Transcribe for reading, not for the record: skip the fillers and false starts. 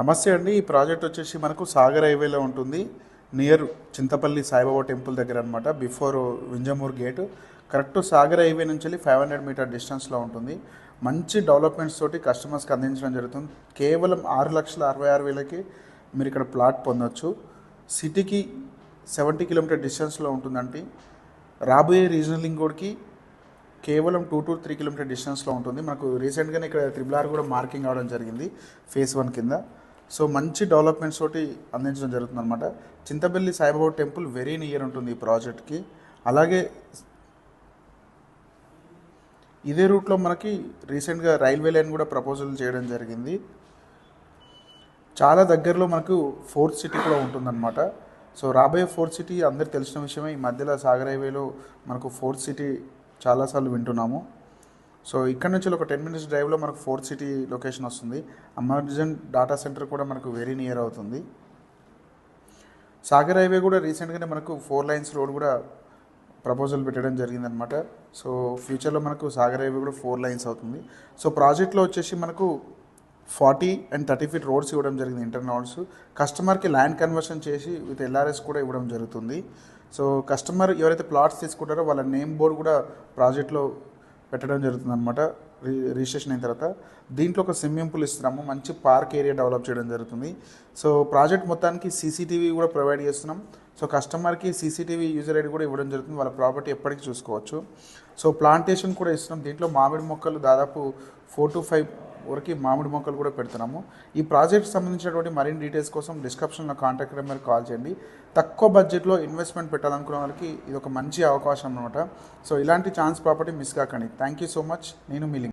నమస్తే అండి. ఈ ప్రాజెక్ట్ వచ్చేసి మనకు సాగర్ హైవేలో ఉంటుంది. నియర్ చింతపల్లి సాయిబాబా టెంపుల్ దగ్గర అనమాట. Before Vinjamur gate. Correct Sagar highway నుంచి వెళ్ళి 500 మీటర్ డిస్టెన్స్లో ఉంటుంది. మంచి డెవలప్మెంట్స్ తోటి కస్టమర్స్కి అందించడం జరుగుతుంది. కేవలం 6,66,000కి మీరు ఇక్కడ ప్లాట్ పొందొచ్చు. సిటీకి 70 కిలోమీటర్ డిస్టెన్స్లో ఉంటుందండి. రాబోయే రీజనల్ లింక్ రోడ్కి కేవలం 2 to 3 కిలోమీటర్ డిస్టెన్స్లో ఉంటుంది. మనకు రీసెంట్గానే ఇక్కడ త్రిబుల్ కూడా మార్కింగ్ అవడం జరిగింది ఫేజ్ 1 కింద. సో మంచి డెవలప్మెంట్స్ తోటి అందించడం జరుగుతుంది అనమాట. Chintapalli Saibaba temple very near ఉంటుంది ఈ ప్రాజెక్ట్కి. అలాగే ఇదే రూట్లో మనకి రీసెంట్గా రైల్వే లైన్ కూడా ప్రపోజల్ చేయడం జరిగింది. చాలా దగ్గరలో మనకు ఫోర్త్ సిటీ కూడా ఉంటుందన్నమాట. సో రాబోయే ఫోర్త్ సిటీ అందరికి తెలిసిన విషయమే. ఈ మధ్యలో సాగర్ హైవేలో మనకు ఫోర్త్ సిటీ చాలాసార్లు వింటున్నాము. సో ఇక్కడ నుంచి ఒక 10 minutes డ్రైవ్లో మనకు ఫోర్త్ సిటీ లొకేషన్ వస్తుంది. అమెజాన్ డాటా సెంటర్ కూడా మనకు వెరీ నియర్ అవుతుంది. సాగర్ హైవే కూడా రీసెంట్గానే మనకు 4 lanes రోడ్ కూడా ప్రపోజల్ పెట్టడం జరిగిందనమాట. సో ఫ్యూచర్లో మనకు సాగర్ హైవే కూడా 4 lanes అవుతుంది. సో ప్రాజెక్ట్లో వచ్చేసి మనకు 40 and 30 feet రోడ్స్ ఇవ్వడం జరిగింది, ఇంటర్నల్ రోడ్స్. కస్టమర్కి ల్యాండ్ కన్వర్షన్ చేసి విత్ LRS కూడా ఇవ్వడం జరుగుతుంది. సో కస్టమర్ ఎవరైతే ప్లాట్స్ తీసుకుంటారో వాళ్ళ నేమ్ బోర్డు కూడా ప్రాజెక్ట్లో పెట్టడం జరుగుతుంది అనమాట. రిజిస్ట్రేషన్ అయిన తర్వాత దీంట్లో ఒక స్విమ్మింగ్ పూల్ ఇస్తున్నాము. మంచి పార్క్ ఏరియా డెవలప్ చేయడం జరుగుతుంది. సో ప్రాజెక్ట్ మొత్తానికి CCTV కూడా ప్రొవైడ్ చేస్తున్నాం. సో కస్టమర్కి CCTV యూజర్ ఐడి కూడా ఇవ్వడం జరుగుతుంది. వాళ్ళ ప్రాపర్టీ ఎప్పటికీ చూసుకోవచ్చు. సో ప్లాంటేషన్ కూడా ఇస్తున్నాం. దీంట్లో మామిడి మొక్కలు దాదాపు 4 to 5 వరకు మామిడి మొక్కలు కూడా పెడుతున్నాము. ఈ ప్రాజెక్ట్ సంబంధించినటువంటి మరిన్ని డీటెయిల్స్ కోసం డిస్క్రిప్షన్లో కాంటాక్ట్ నెంబర్ కాల్ చేయండి. తక్కువ బడ్జెట్లో ఇన్వెస్ట్మెంట్ పెట్టాలనుకున్న వాళ్ళకి ఇది ఒక మంచి అవకాశం అనమాట. సో ఇలాంటి ఛాన్స్ ప్రాపర్టీ మిస్ కాకండి. Thank you so much. నేను మీ లింక్.